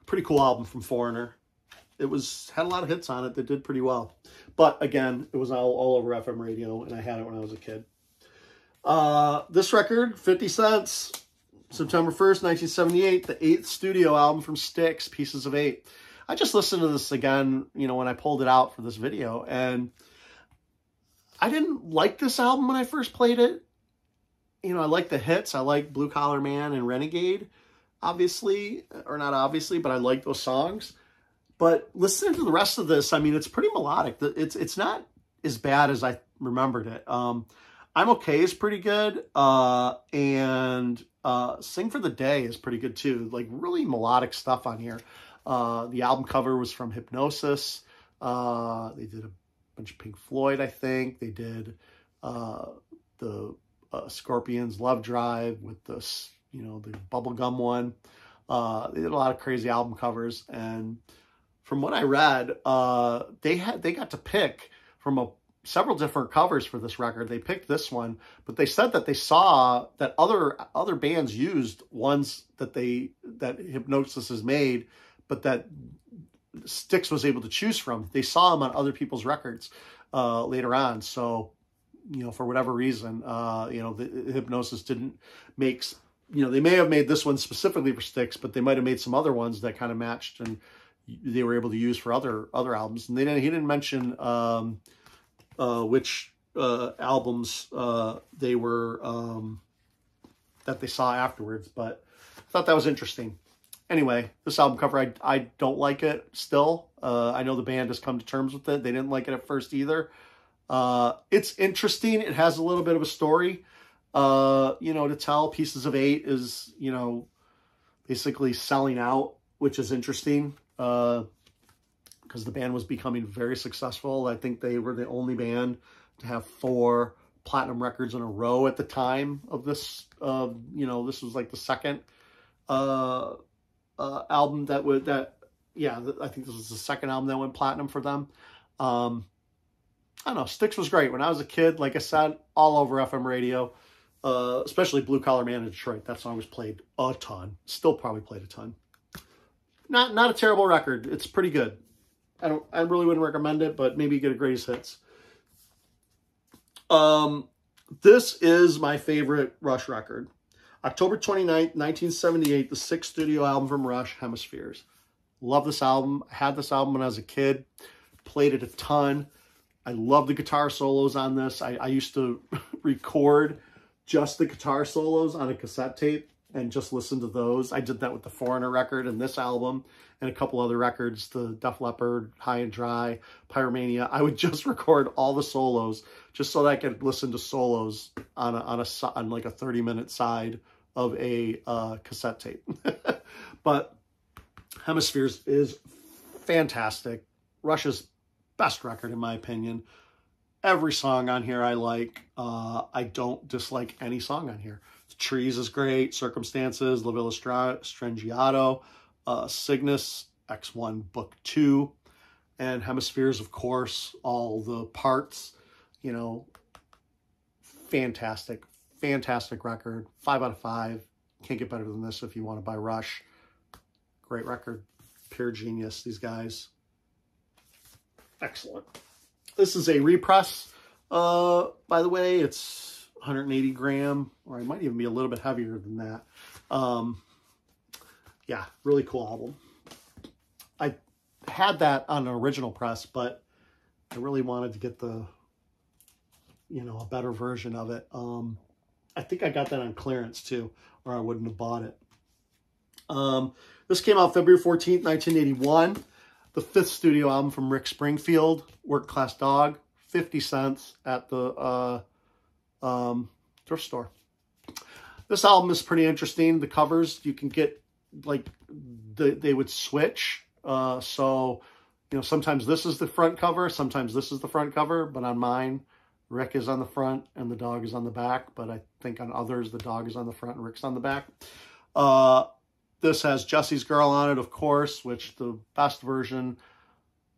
Pretty cool album from Foreigner. It had a lot of hits on it that did pretty well. But again, it was all over FM radio, and I had it when I was a kid. This record, 50 Cents, September 1st, 1978, the 8th studio album from Styx, Pieces of 8. I just listened to this again, you know, when I pulled it out for this video, and I didn't like this album when I first played it. You know, I like the hits. I like Blue Collar Man and Renegade, obviously, or not obviously, but I like those songs. But listening to the rest of this, I mean, it's pretty melodic. It's not as bad as I remembered it. I'm Okay is pretty good, and Sing for the Day is pretty good too. Like, really melodic stuff on here. The album cover was from Hypnosis. They did a bunch of Pink Floyd, I think. They did the Scorpions Love Drive with the, you know, the bubblegum one. They did a lot of crazy album covers, and from what I read, they got to pick from several different covers for this record. They picked this one, but they said that they saw that other bands used ones that Hypnosis has made, but that Styx was able to choose from. They saw them on other people's records later on. So, you know, for whatever reason, you know, the Hypnosis didn't make, you know, they may have made this one specifically for Styx, but they might have made some other ones that kind of matched and they were able to use for other albums. And he didn't mention which albums they were that they saw afterwards, but I thought that was interesting. Anyway, this album cover, I don't like it still. I know the band has come to terms with it. They didn't like it at first either. It's interesting. It has a little bit of a story, you know, to tell. Pieces of 8 is, you know, basically selling out which is interesting because the band was becoming very successful. I think they were the only band to have 4 platinum records in a row at the time of this. You know, this was like the second album that would, yeah, I think this was the second album that went platinum for them. I don't know, Styx was great. When I was a kid, like I said, all over FM radio, especially Blue Collar Man in Detroit. That song was played a ton. Still probably played a ton. Not a terrible record. It's pretty good. I really wouldn't recommend it, but maybe get a greatest hits. This is my favorite Rush record. October 29th, 1978, the 6th studio album from Rush, Hemispheres. Love this album. I had this album when I was a kid. Played it a ton. I love the guitar solos on this. I used to record just the guitar solos on a cassette tape and just listen to those. I did that with the Foreigner record and this album and a couple other records, the Def Leppard, High and Dry, Pyromania. I would just record all the solos just so that I could listen to solos on like a 30-minute side of a cassette tape. But Hemispheres is fantastic. Rush's best record, in my opinion. Every song on here I like. I don't dislike any song on here. Trees is great. Circumstances, La Villa Strangiato, Cygnus, X1 Book 2, and Hemispheres, of course, all the parts. You know, fantastic, fantastic record. 5 out of 5. Can't get better than this if you want to buy Rush. Great record. Pure genius, these guys. Excellent. This is a repress, by the way. It's 180 gram, or it might even be a little bit heavier than that. Yeah, really cool album. I had that on an original press, but I really wanted to get the, you know, a better version of it. I think I got that on clearance too, or I wouldn't have bought it. This came out February 14th, 1981. The 5th studio album from Rick Springfield, Work Class Dog, 50 cents at the thrift store. This album is pretty interesting. The covers, you can get, like, they would switch. So, you know, sometimes this is the front cover, sometimes this is the front cover, but on mine, Rick is on the front and the dog is on the back. But I think on others, the dog is on the front and Rick's on the back. This has Jesse's Girl on it, of course, which the best version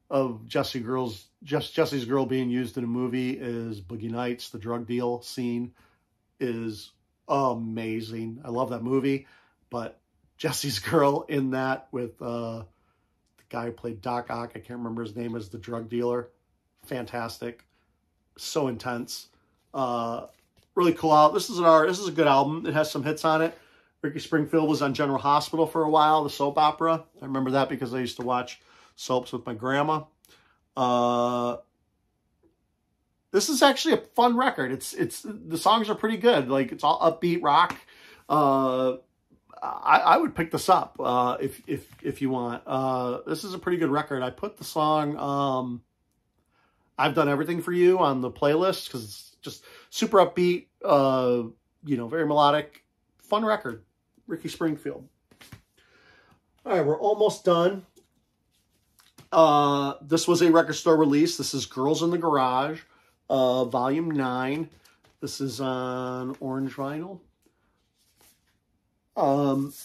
of Jesse's Girl being used in a movie is Boogie Nights. The drug deal scene is amazing. I love that movie, but Jesse's Girl in that with the guy who played Doc Ock, I can't remember his name, as the drug dealer. Fantastic. So intense. Really cool out. This is a good album. It has some hits on it. Ricky Springfield was on General Hospital for a while, the soap opera. I remember that because I used to watch soaps with my grandma. This is actually a fun record. The songs are pretty good. Like, it's all upbeat rock. I would pick this up if you want. This is a pretty good record. I put the song I've Done Everything for You on the playlist because it's just super upbeat, you know, very melodic, fun record. Ricky Springfield. All right, we're almost done. This was a record store release. This is Girls in the Garage, Volume 9. This is on orange vinyl.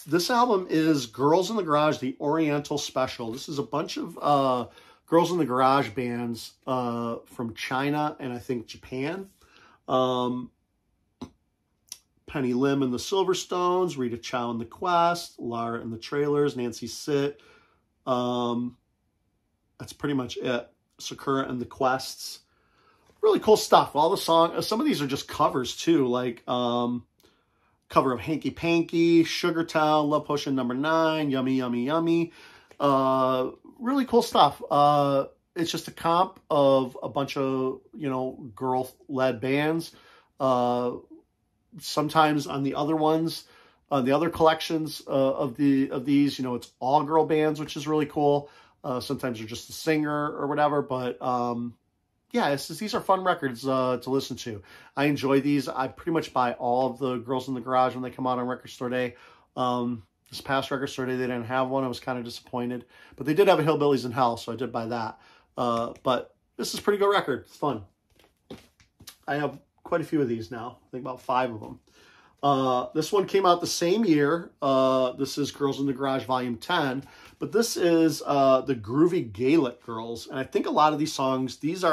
This album is Girls in the Garage, the Oriental Special. This is a bunch of Girls in the Garage bands from China and I think Japan. Penny Lim and the Silverstones, Rita Chow and the Quest, Lara and the Trailers, Nancy Sitt. That's pretty much it. Sakura and the Quests. Really cool stuff. All the songs, some of these are just covers too, like cover of Hanky Panky, Sugar Town, Love Potion Number 9, Yummy Yummy Yummy. Really cool stuff. It's just a comp of a bunch of, you know, girl-led bands. Sometimes on the other ones, the other collections of these, you know, it's all girl bands, which is really cool. Sometimes they're just a singer or whatever, but yeah, these are fun records to listen to. I enjoy these. I pretty much buy all of the Girls in the Garage when they come out on Record Store Day. This past record store day, they didn't have one. I was kind of disappointed. But they did have a Hillbillies in Hell, so I did buy that. But this is a pretty good record. It's fun. I have quite a few of these now. I think about 5 of them. This one came out the same year. This is Girls in the Garage Volume 10. But this is the Groovy Gaelic Girls. And I think a lot of these songs, this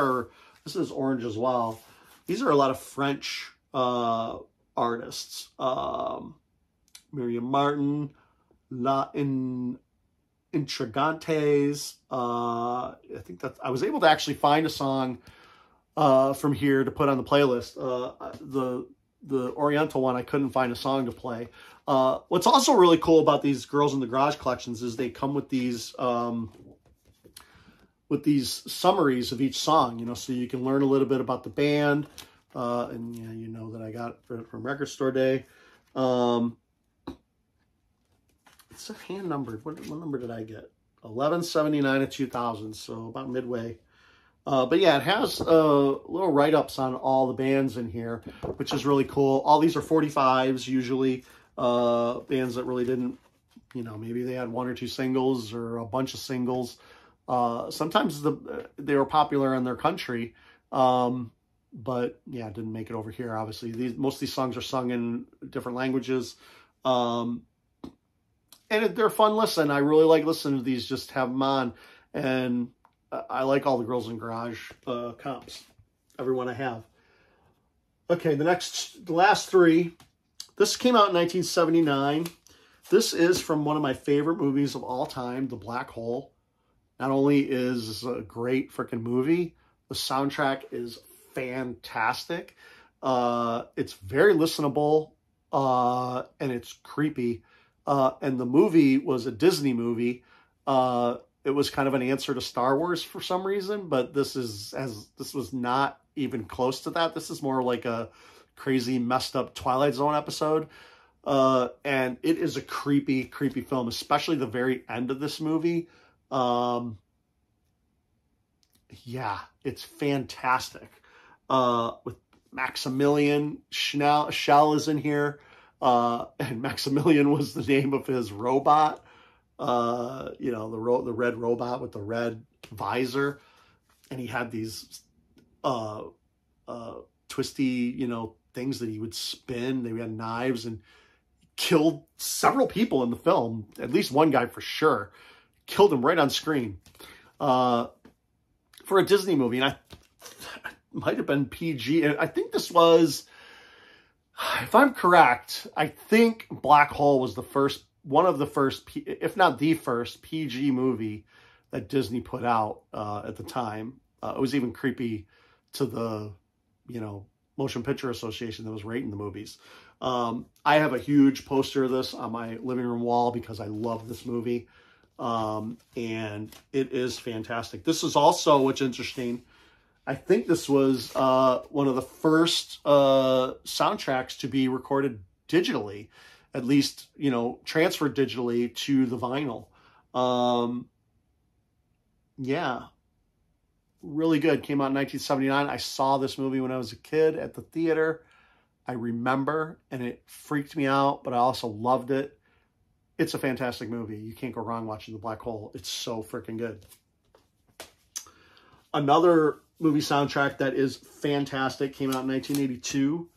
is Orange as well. These are a lot of French artists. Miriam Martin, La Intrigantes. I think that I was able to actually find a song from here to put on the playlist. The Oriental one, I couldn't find a song to play. What's also really cool about these Girls in the Garage collections is they come with these summaries of each song, you know, so you can learn a little bit about the band. And yeah, you know that I got it from Record Store Day. It's hand numbered. What number did I get? 1179 of 2000, so about midway. But yeah, it has little write-ups on all the bands in here, which is really cool. All these are 45s usually. Bands that really didn't, you know, maybe they had 1 or 2 singles or a bunch of singles. Sometimes they were popular in their country, but yeah, didn't make it over here, obviously. Most of these songs are sung in different languages. And they're a fun listen. I really like listening to these, just have them on. And I like all the Girls in Garage comps. Every one I have. Okay, the last 3. This came out in 1979. This is from one of my favorite movies of all time, The Black Hole. Not only is this a great freaking movie, the soundtrack is fantastic. It's very listenable, and it's creepy. And the movie was a Disney movie. It was kind of an answer to Star Wars for some reason, but this was not even close to that. This is more like a crazy, messed up Twilight Zone episode. And it is a creepy, creepy film, especially the very end of this movie. Yeah, it's fantastic. With Maximilian Schell is in here. And Maximilian was the name of his robot. You know, the red robot with the red visor. And he had these twisty, you know, things that he would spin. They had knives, and killed several people in the film. At least one guy for sure. Killed him right on screen. For a Disney movie. And it might have been PG. And I think this was, if I'm correct, I think Black Hole was one of the first, if not the first, PG movie that Disney put out at the time. It was even creepy to the, you know, Motion Picture Association that was rating the movies. I have a huge poster of this on my living room wall because I love this movie. And it is fantastic. This is also, what's interesting, I think this was one of the first soundtracks to be recorded digitally, at least, you know, transferred digitally to the vinyl. Yeah, really good. Came out in 1979. I saw this movie when I was a kid at the theater. I remember, and it freaked me out, but I also loved it. It's a fantastic movie. You can't go wrong watching The Black Hole. It's so freaking good. Another movie soundtrack that is fantastic came out in 1982.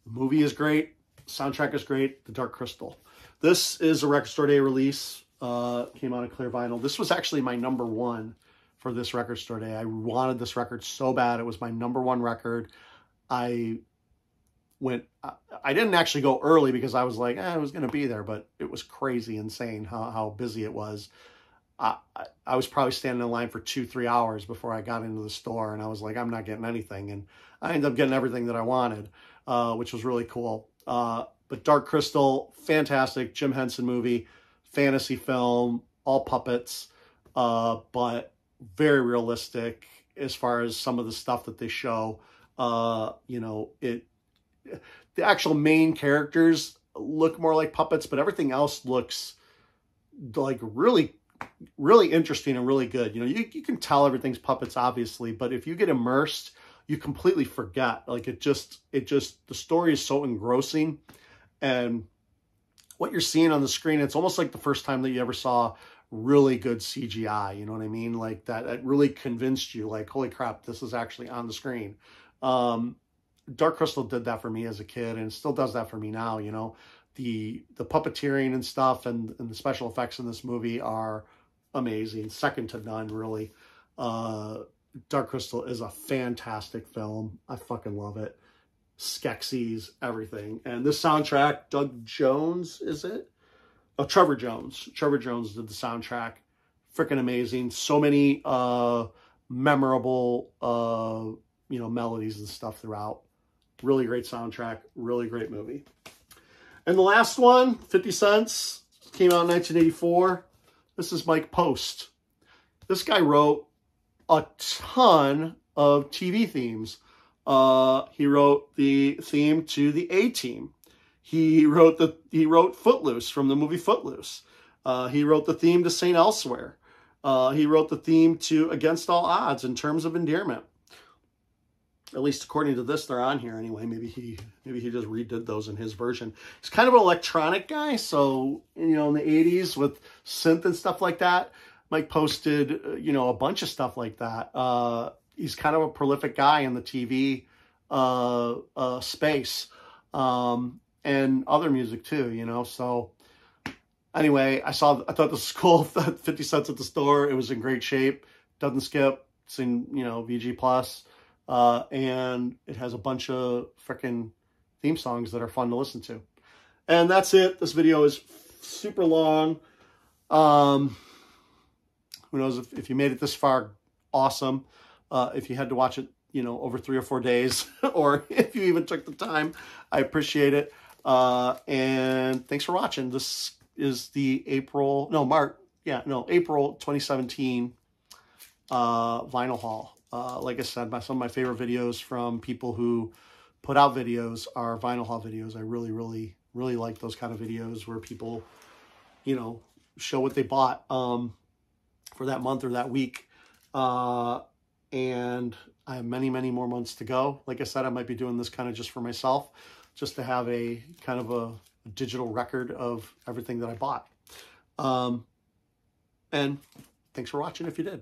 The movie is great. Soundtrack is great. The Dark Crystal. This is a Record Store Day release. Came out in clear vinyl. This was actually my #1 for this Record Store Day. I wanted this record so bad. It was my #1 record. I didn't actually go early because I was like, I was going to be there, but it was crazy insane how busy it was. I was probably standing in line for 2-3 hours before I got into the store, and I was like, I'm not getting anything. And I ended up getting everything that I wanted, which was really cool. But Dark Crystal, fantastic. Jim Henson movie, fantasy film, all puppets, but very realistic as far as some of the stuff that they show. You know, the actual main characters look more like puppets, but everything else looks like really, really interesting and really good. You know, you can tell everything's puppets, obviously, but if you get immersed, you completely forget. Like the story is so engrossing, and what you're seeing on the screen, it's almost like the first time that you ever saw really good CGI, you know what I mean? Like that really convinced you, like, holy crap, this is actually on the screen. Dark Crystal did that for me as a kid, and it still does that for me now, you know. The puppeteering and stuff and the special effects in this movie are amazing, second to none, really. Dark Crystal is a fantastic film. I fucking love it. Skeksis, everything. And this soundtrack, Doug Jones, is it? Oh, Trevor Jones. Trevor Jones did the soundtrack. Freaking amazing. So many memorable, you know, melodies and stuff throughout. Really great soundtrack. Really great movie. And the last one, 50 Cents, came out in 1984. This is Mike Post. This guy wrote a ton of TV themes. He wrote the theme to the A-Team. He wrote Footloose from the movie Footloose. He wrote the theme to Saint Elsewhere. He wrote the theme to Against All Odds in Terms of Endearment. At least according to this, they're on here anyway. Maybe he just redid those in his version. He's kind of an electronic guy, so you know, in the 80s with synth and stuff like that, Mike Post did, you know, a bunch of stuff like that. He's kind of a prolific guy in the TV space and other music too, you know. So anyway, I thought this was cool. 50 Cents at the store. It was in great shape. Doesn't skip. It's in, you know, VG Plus. And it has a bunch of freaking theme songs that are fun to listen to. And that's it. This video is super long. Who knows if you made it this far, awesome. If you had to watch it, you know, over 3 or 4 days, or if you even took the time, I appreciate it. And thanks for watching. This is the April 2017 vinyl haul. Like I said, some of my favorite videos from people who put out videos are vinyl haul videos. I really, really, really like those kind of videos where people, you know, show what they bought for that month or that week. And I have many, many more months to go. Like I said, I might be doing this kind of just for myself, just to have a kind of a digital record of everything that I bought. And thanks for watching if you did.